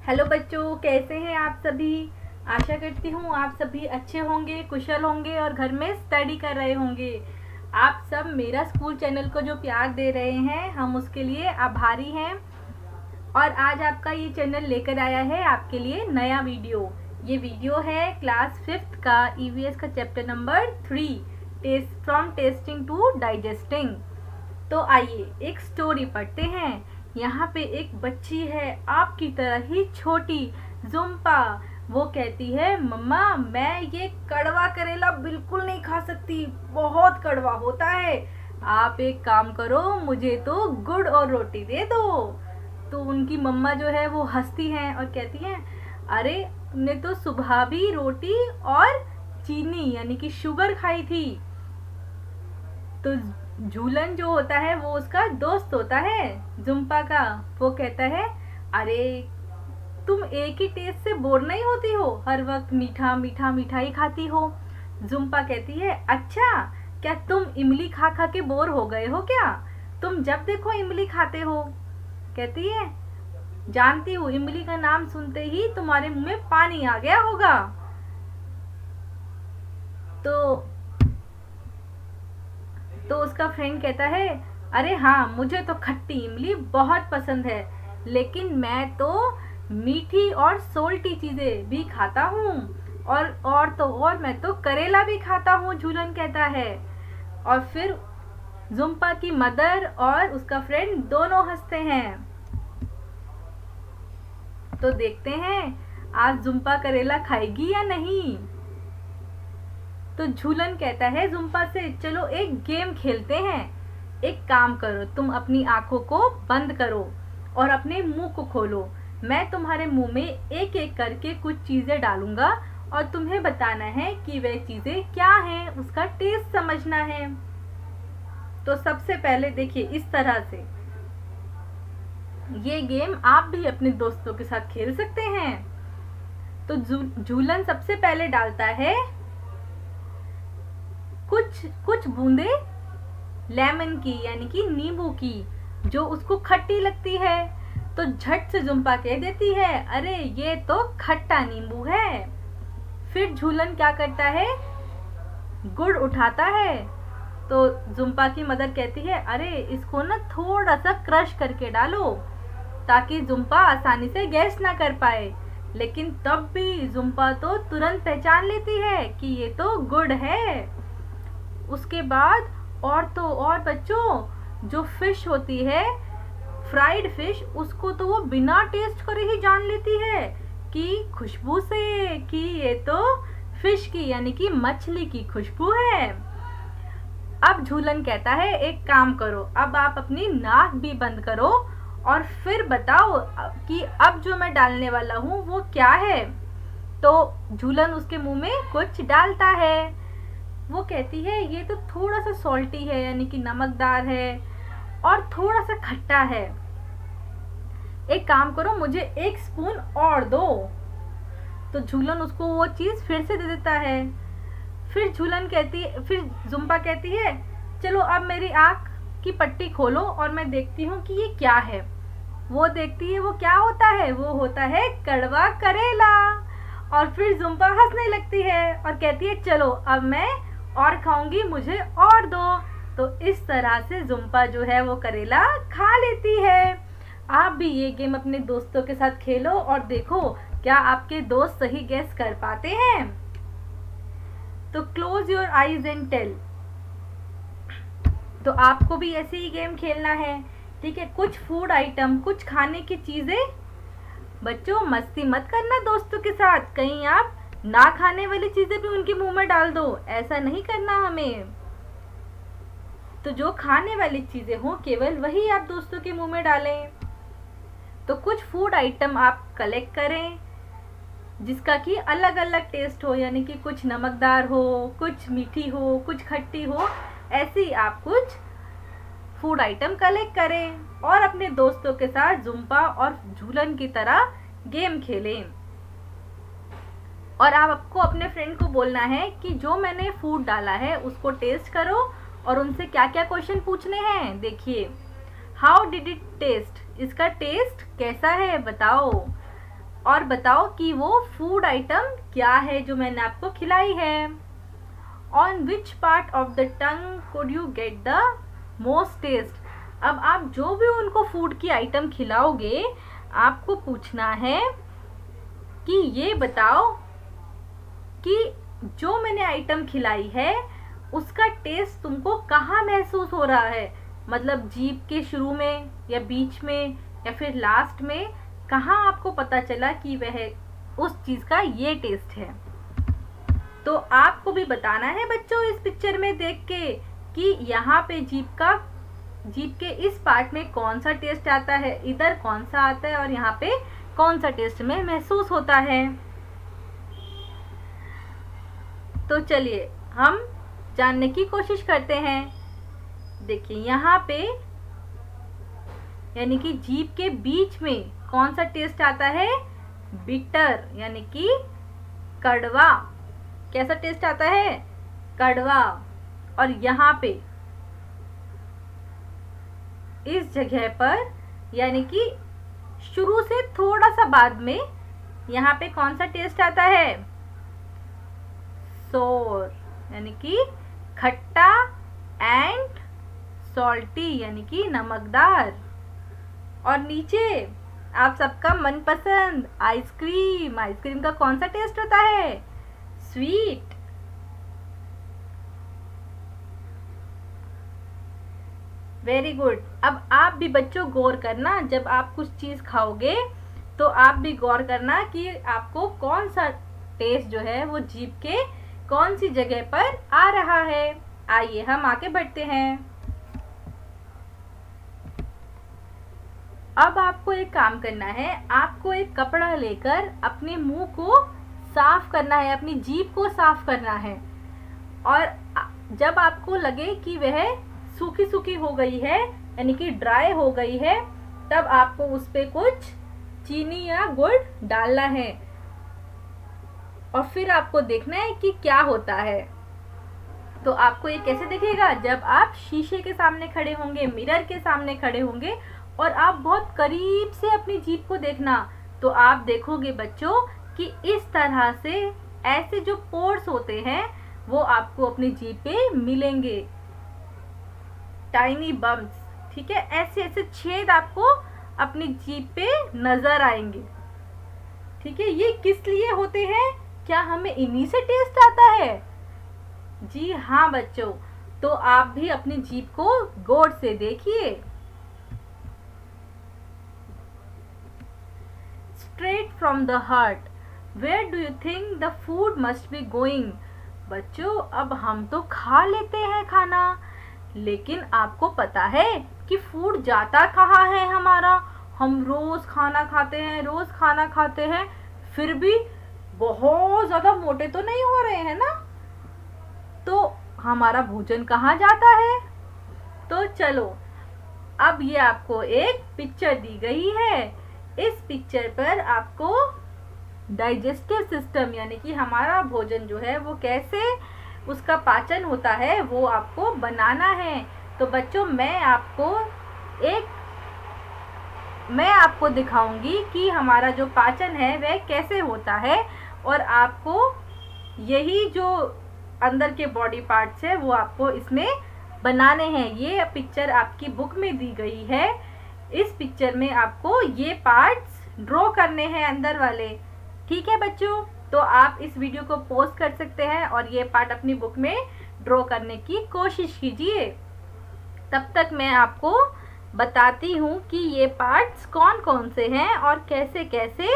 Hello बच्चों, कैसे हैं आप सभी। आशा करती हूँ आप सभी अच्छे होंगे, कुशल होंगे और घर में स्टडी कर रहे होंगे। आप सब मेरा स्कूल चैनल को जो प्यार दे रहे हैं, हम उसके लिए आभारी हैं। और आज आपका ये चैनल लेकर आया है आपके लिए नया वीडियो। ये वीडियो है क्लास 5th का ईवीएस का chapter number 3, taste from tasting to digesting. तो आइए एक स्टोरी पढ़ते हैं। यहाँ पे एक बच्ची है आपकी तरह ही छोटी, जुम्पा। वो कहती है, मम्मा मैं ये कड़वा करेला बिल्कुल नहीं खा सकती, बहुत कड़वा होता है। आप एक काम करो, मुझे तो गुड़ और रोटी दे दो। तो उनकी मम्मा जो है वो हंसती हैं और कहती हैं, अरे तुमने तो सुबह भी रोटी और चीनी यानी कि शुगर खाई थी। तो झूलन जो होता है वो उसका दोस्त होता है जुम्पा का। वो कहता है, अरे तुम एक ही टेस्ट से बोर नहीं होती हो, हर वक्त मीठा मीठा मीठा ही खाती हो। जुम्पा कहती है, अच्छा क्या तुम इमली खा खा के बोर हो गए हो क्या? तुम जब देखो इमली खाते हो। कहती है, जानती हूँ इमली का नाम सुनते ही तुम्हारे मुंह में पानी आ गया होगा। तो उसका फ्रेंड कहता है, अरे हाँ मुझे तो खट्टी इमली बहुत पसंद है, लेकिन मैं तो मीठी और सोल्टी चीजें भी खाता हूँ। और मैं तो करेला भी खाता हूँ, झूलन कहता है। और फिर जुम्पा की मदर और उसका फ्रेंड दोनों हंसते हैं। तो देखते हैं आज जुम्पा करेला खाएगी या नहीं। तो झूलन कहता है जुम्पा से, चलो एक गेम खेलते हैं। एक काम करो, तुम अपनी आंखों को बंद करो और अपने मुंह को खोलो। मैं तुम्हारे मुंह में एक एक करके कुछ चीजें डालूंगा और तुम्हें बताना है कि वे चीजें क्या हैं, उसका टेस्ट समझना है। तो सबसे पहले देखिए, इस तरह से ये गेम आप भी अपने दोस्तों के साथ खेल सकते हैं। तो झूलन सबसे पहले डालता है कुछ बूंदे लेमन की यानी कि नींबू की, जो उसको खट्टी लगती है। तो झट से जुम्पा कह देती है, अरे ये तो खट्टा नींबू है। फिर झूलन क्या करता है, गुड़ उठाता है। तो जुम्पा की मदर कहती है, अरे इसको ना थोड़ा सा क्रश करके डालो ताकि जुम्पा आसानी से गैस ना कर पाए। लेकिन तब भी जुम्पा तो तुरंत पहचान लेती है कि ये तो गुड़ है। उसके बाद और बच्चों, जो फिश होती है, फ्राइड फिश, उसको तो वो बिना टेस्ट करे ही जान लेती है कि खुशबू से कि ये तो फिश की यानी कि मछली की खुशबू है। अब झूलन कहता है, एक काम करो, अब आप अपनी नाक भी बंद करो और फिर बताओ कि अब जो मैं डालने वाला हूँ वो क्या है। तो झूलन उसके मुंह में कुछ डालता है। वो कहती है, ये तो थोड़ा सा सॉल्टी है यानी कि नमकदार है और थोड़ा सा खट्टा है। एक काम करो, मुझे 1 स्पून और दो। तो झूलन उसको वो चीज फिर से दे देता है। फिर जुम्पा कहती है, चलो अब मेरी आंख की पट्टी खोलो और मैं देखती हूँ कि ये क्या है। वो देखती है, वो क्या होता है, वो होता है कड़वा करेला। और फिर जुम्पा हंसने लगती है और कहती है, चलो अब मैं और खाऊंगी, मुझे और दो। तो इस तरह से जुम्पा जो है वो करेला खा लेती है। आप भी ये गेम अपने दोस्तों के साथ खेलो और देखो क्या आपके दोस्त सही गेस कर पाते हैं। तो close your eyes and tell. तो आपको भी ऐसे ही गेम खेलना है, ठीक है। कुछ फूड आइटम, कुछ खाने की चीजें। बच्चों मस्ती मत करना दोस्तों के साथ, कहीं आप ना खाने वाली चीजें भी उनके मुंह में डाल दो, ऐसा नहीं करना हमें। तो जो खाने वाली चीजें हो केवल वही आप दोस्तों के मुंह में डालें। तो कुछ फूड आइटम आप कलेक्ट करें जिसका कि अलग अलग टेस्ट हो, यानी कि कुछ नमकदार हो, कुछ मीठी हो, कुछ खट्टी हो। ऐसे ही आप कुछ फूड आइटम कलेक्ट करें और अपने दोस्तों के साथ जुम्पा और झूलन की तरह गेम खेलें। और आपको अपने फ्रेंड को बोलना है कि जो मैंने फूड डाला है उसको टेस्ट करो और उनसे क्या क्या क्वेश्चन पूछने हैं। देखिए, हाउ डिड इट टेस्ट, इसका टेस्ट कैसा है बताओ। और बताओ कि वो फूड आइटम क्या है जो मैंने आपको खिलाई है। On which part of the tongue could you get the most taste. अब आप जो भी उनको फूड की आइटम खिलाओगे, आपको पूछना है कि ये बताओ कि जो मैंने आइटम खिलाई है उसका टेस्ट तुमको कहाँ महसूस हो रहा है। मतलब जीभ के शुरू में या बीच में या फिर लास्ट में, कहाँ आपको पता चला कि वह उस चीज का ये टेस्ट है। तो आपको भी बताना है बच्चों इस पिक्चर में देख के कि यहाँ पे जीभ के इस पार्ट में कौन सा टेस्ट आता है, इधर कौन सा आता है और यहाँ पे कौन सा टेस्ट में महसूस होता है। तो चलिए हम जानने की कोशिश करते हैं। देखिए यहाँ पे यानी कि जीभ के बीच में कौन सा टेस्ट आता है, बिटर यानी कि कड़वा। कैसा टेस्ट आता है, कड़वा। और यहाँ पे इस जगह पर यानी कि शुरू से थोड़ा सा बाद में यहाँ पे कौन सा टेस्ट आता है, सोर यानी कि खट्टा एंड सॉल्टी यानी कि नमकदार। और नीचे आप सबका मनपसंद आइसक्रीम, आइसक्रीम का कौन सा टेस्ट होता है, स्वीट। Very good. अब आप भी बच्चों गौर करना, जब आप कुछ चीज खाओगे तो आप भी गौर करना कि आपको कौन सा टेस्ट जो है वो जीभ के कौन सी जगह पर आ रहा है। आइए हम आगे बढ़ते हैं। अब आपको एक काम करना है, आपको एक कपड़ा लेकर अपने मुंह को साफ करना है, अपनी जीभ को साफ करना है। और जब आपको लगे कि वह सूखी सूखी हो गई है यानी कि ड्राई हो गई है, तब आपको उस पे कुछ चीनी या गुड़ डालना है और फिर आपको देखना है कि क्या होता है। तो आपको ये कैसे दिखेगा, जब आप शीशे के सामने खड़े होंगे, मिरर के सामने खड़े होंगे और आप बहुत करीब से अपनी जीभ को देखना, तो आप देखोगे बच्चों कि इस तरह से ऐसे जो पोर्स होते हैं वो आपको अपनी जीभ पे मिलेंगे, टाइनी बम्प्स। ठीक है, ऐसे ऐसे छेद आपको अपनी जीभ पे नजर आएंगे। ठीक है, ये किस लिए होते हैं, क्या हमें इन्हीं से टेस्ट आता है? जी हाँ बच्चों, तो आप भी अपनी जीभ को गौर से देखिए। Straight from the heart, where do you think the food must be going. बच्चों अब हम तो खा लेते हैं खाना, लेकिन आपको पता है कि फूड जाता कहाँ है हमारा। हम रोज खाना खाते हैं, फिर भी बहुत ज्यादा मोटे तो नहीं हो रहे हैं ना। तो हमारा भोजन कहाँ जाता है? तो चलो, अब ये आपको एक पिक्चर दी गई है। इस पिक्चर पर आपको डाइजेस्टिव सिस्टम यानी कि हमारा भोजन जो है वो कैसे उसका पाचन होता है वो आपको बनाना है। तो बच्चों मैं आपको दिखाऊंगी कि हमारा जो पाचन है वह कैसे होता है, और आपको यही जो अंदर के बॉडी पार्ट्स है वो आपको इसमें बनाने हैं। ये पिक्चर आपकी बुक में दी गई है। इस पिक्चर में आपको ये पार्ट्स ड्रॉ करने हैं अंदर वाले। ठीक है बच्चों, तो आप इस वीडियो को पॉज कर सकते हैं और ये पार्ट अपनी बुक में ड्रॉ करने की कोशिश कीजिए। तब तक मैं आपको बताती हूँ कि ये पार्ट्स कौन कौन से हैं और कैसे कैसे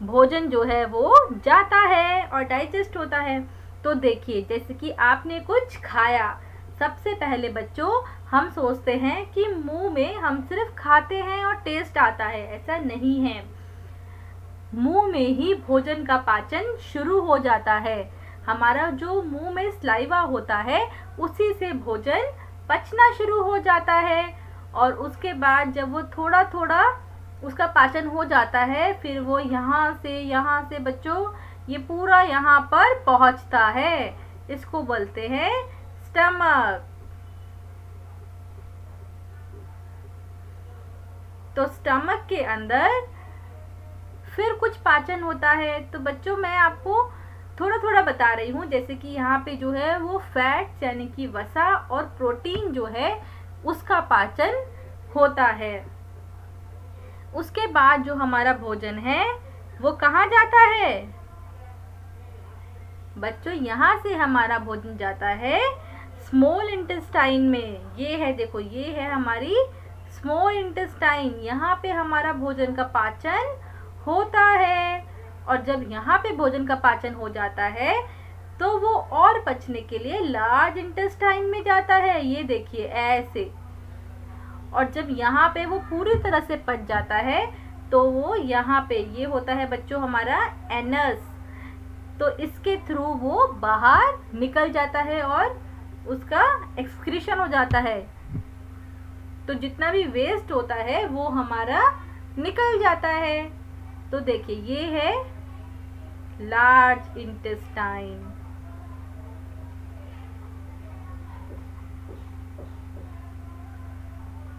भोजन जो है वो जाता है और डाइजेस्ट होता है। तो देखिए, जैसे कि आपने कुछ खाया, सबसे पहले बच्चों हम सोचते हैं कि मुंह में हम सिर्फ खाते हैं और टेस्ट आता है। ऐसा नहीं है, मुंह में ही भोजन का पाचन शुरू हो जाता है। हमारा जो मुंह में स्लाइवा होता है उसी से भोजन पचना शुरू हो जाता है, और उसके बाद जब वो थोड़ा थोड़ा उसका पाचन हो जाता है, फिर वो यहाँ से बच्चों ये पूरा यहाँ पर पहुँचता है। इसको बोलते हैं स्टमक। तो स्टमक के अंदर फिर कुछ कुछ पाचन होता है। तो बच्चों मैं आपको थोड़ा थोड़ा बता रही हूँ, जैसे कि यहाँ पे जो है वो फैट्स यानी कि वसा और प्रोटीन जो है उसका पाचन होता है। उसके बाद जो हमारा भोजन है वो कहाँ जाता है बच्चों? यहाँ से हमारा भोजन जाता है स्मॉल इंटेस्टाइन में। ये है, देखो ये है हमारी स्मॉल इंटेस्टाइन। यहाँ पे हमारा भोजन का पाचन होता है। और जब यहाँ पे भोजन का पाचन हो जाता है तो वो और पचने के लिए लार्ज इंटेस्टाइन में जाता है। ये देखिए ऐसे। और जब यहाँ पे वो पूरी तरह से पच जाता है तो वो यहाँ पे ये होता है बच्चों हमारा एनस। तो इसके थ्रू वो बाहर निकल जाता है और उसका एक्सक्रीशन हो जाता है। तो जितना भी वेस्ट होता है वो हमारा निकल जाता है। तो देखिए ये है लार्ज इंटेस्टाइन।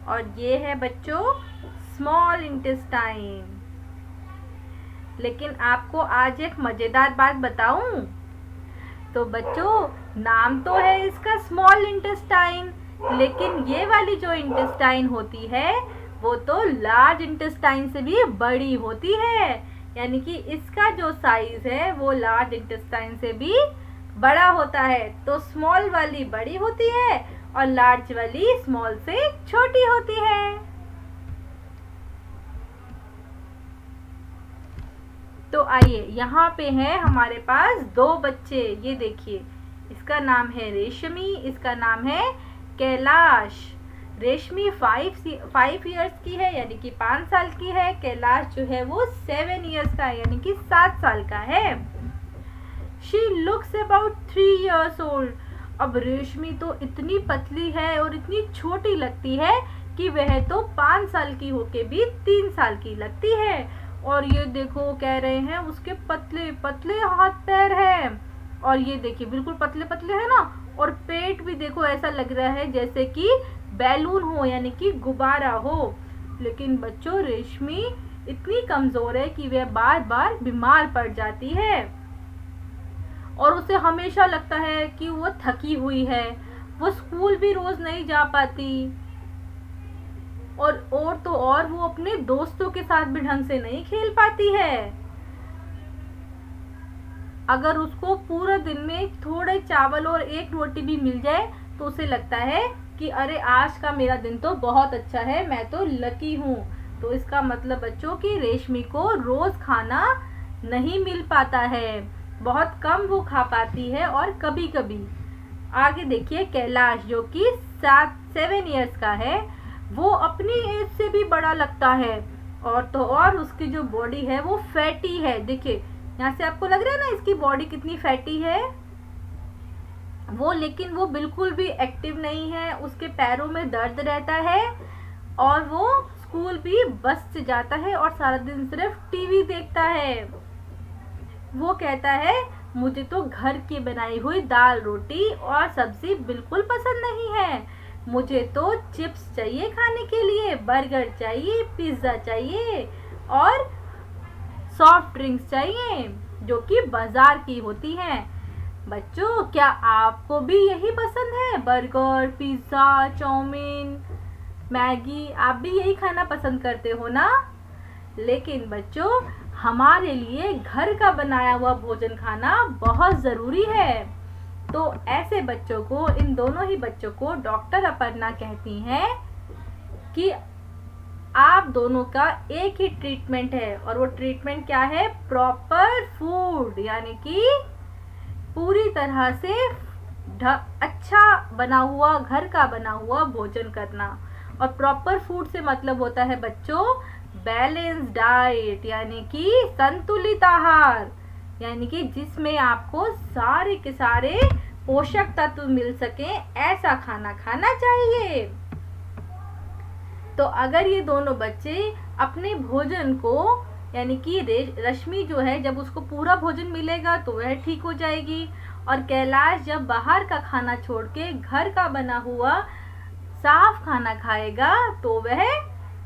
और ये है बच्चों स्मॉल इंटेस्टाइन। लेकिन आपको आज एक मजेदार बात बताऊं। तो बच्चों नाम तो है इसका स्मॉल इंटेस्टाइन, लेकिन ये वाली जो इंटेस्टाइन होती है वो तो लार्ज इंटेस्टाइन से भी बड़ी होती है। यानी कि इसका जो साइज है वो लार्ज इंटेस्टाइन से भी बड़ा होता है। तो स्मॉल वाली बड़ी होती है और लार्ज वाली स्मॉल से छोटी होती है। तो आइए यहाँ पे है हमारे पास दो बच्चे। ये देखिए, इसका नाम है रेशमी, इसका नाम है कैलाश। रेशमी 5 इयर्स की है यानी कि 5 साल की है। कैलाश जो है वो 7 इयर्स का है यानी कि 7 साल का है। She looks about 3 years old. अब रेशमी तो इतनी पतली है और इतनी छोटी लगती है कि वह तो 5 साल की होके भी 3 साल की लगती है। और ये देखो कह रहे हैं उसके पतले पतले हाथ पैर हैं। और ये देखिए बिल्कुल पतले पतले है ना। और पेट भी देखो ऐसा लग रहा है जैसे कि बैलून हो यानी कि गुब्बारा हो। लेकिन बच्चों रेशमी इतनी कमजोर है कि वह बार बार बीमार पड़ जाती है और उसे हमेशा लगता है कि वो थकी हुई है। वो स्कूल भी रोज नहीं जा पाती और तो और वो अपने दोस्तों के साथ भी ढंग से नहीं खेल पाती है। अगर उसको पूरा दिन में थोड़े चावल और एक रोटी भी मिल जाए तो उसे लगता है कि अरे आज का मेरा दिन तो बहुत अच्छा है, मैं तो लकी हूँ। तो इसका मतलब बच्चों की रेशमी को रोज खाना नहीं मिल पाता है, बहुत कम वो खा पाती है और कभी कभी। आगे देखिए कैलाश जो कि 7 इयर्स का है, वो अपनी एज से भी बड़ा लगता है। और तो और उसकी जो बॉडी है वो फैटी है। देखिए यहाँ से आपको लग रहा है ना इसकी बॉडी कितनी फैटी है वो, लेकिन वो बिल्कुल भी एक्टिव नहीं है। उसके पैरों में दर्द रहता है और वो स्कूल भी बस से जाता है और सारा दिन सिर्फ टीवी देखता है। वो कहता है मुझे तो घर की बनाई हुई दाल रोटी और सब्जी बिल्कुल पसंद नहीं है, मुझे तो चिप्स चाहिए खाने के लिए, बर्गर चाहिए, पिज्जा चाहिए और सॉफ्ट ड्रिंक्स चाहिए जो कि बाजार की होती हैं। बच्चों क्या आपको भी यही पसंद है? बर्गर, पिज्जा, चाउमीन, मैगी, आप भी यही खाना पसंद करते हो ना? लेकिन बच्चों हमारे लिए घर का बनाया हुआ भोजन खाना बहुत ज़रूरी है। तो ऐसे बच्चों को, इन दोनों ही बच्चों को डॉक्टर अपर्णा कहती हैं कि आप दोनों का एक ही ट्रीटमेंट है और वो ट्रीटमेंट क्या है? प्रॉपर फूड, यानी कि पूरी तरह से अच्छा बना हुआ, घर का बना हुआ भोजन करना। और प्रॉपर फूड से मतलब होता है बच्चों बैलेंस डाइट, यानी कि संतुलित आहार, यानी कि जिसमें आपको सारे के सारे पोषक तत्व मिल सके, ऐसा खाना खाना चाहिए। तो अगर ये दोनों बच्चे अपने भोजन को, यानी कि रश्मि जो है जब उसको पूरा भोजन मिलेगा तो वह ठीक हो जाएगी, और कैलाश जब बाहर का खाना छोड़ के घर का बना हुआ साफ खाना खाएगा तो वह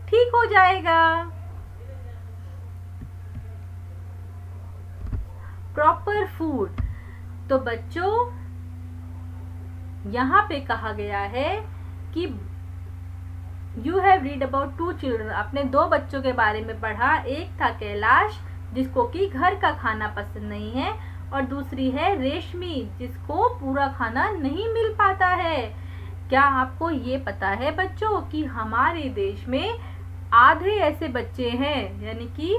ठीक हो जाएगा। Proper food. तो बच्चों यहाँ पे कहा गया है कि you have read about 2 children, आपने 2 बच्चों के बारे में पढ़ा। एक था कैलाश जिसको कि घर का खाना पसंद नहीं है, और दूसरी है रेशमी जिसको पूरा खाना नहीं मिल पाता है। क्या आपको ये पता है बच्चों कि हमारे देश में आधे ऐसे बच्चे हैं, यानी कि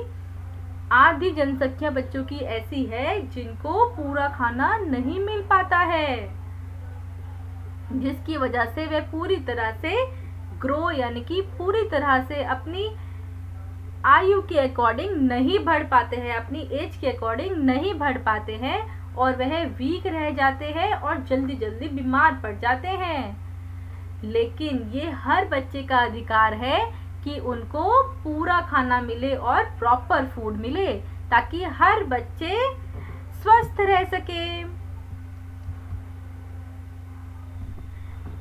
आधी जनसंख्या बच्चों की ऐसी है जिनको पूरा खाना नहीं मिल पाता है, जिसकी वजह से वे पूरी तरह से ग्रो यानी कि पूरी तरह से अपनी आयु के अकॉर्डिंग नहीं बढ़ पाते हैं, अपनी एज के अकॉर्डिंग नहीं बढ़ पाते हैं, और वह वीक रह जाते हैं और जल्दी जल्दी बीमार पड़ जाते हैं। लेकिन ये हर बच्चे का अधिकार है कि उनको पूरा खाना मिले और प्रॉपर फूड मिले, ताकि हर बच्चे स्वस्थ रह सके।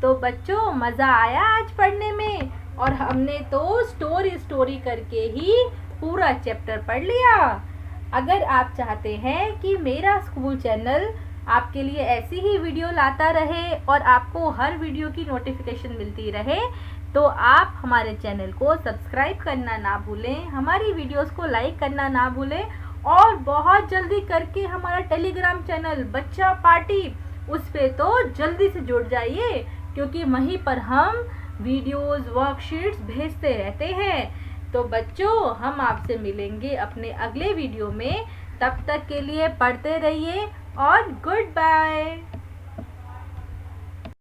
तो बच्चों मजा आया आज पढ़ने में, और हमने तो स्टोरी करके ही पूरा चैप्टर पढ़ लिया। अगर आप चाहते हैं कि मेरा स्कूल चैनल आपके लिए ऐसी ही वीडियो लाता रहे और आपको हर वीडियो की नोटिफिकेशन मिलती रहे, तो आप हमारे चैनल को सब्सक्राइब करना ना भूलें, हमारी वीडियोस को लाइक करना ना भूलें, और बहुत जल्दी करके हमारा टेलीग्राम चैनल बच्चा पार्टी, उस पे तो जल्दी से जुड़ जाइए, क्योंकि वहीं पर हम वीडियोस वर्कशीट्स भेजते रहते हैं। तो बच्चों हम आपसे मिलेंगे अपने अगले वीडियो में, तब तक के लिए पढ़ते रहिए और गुड बाय।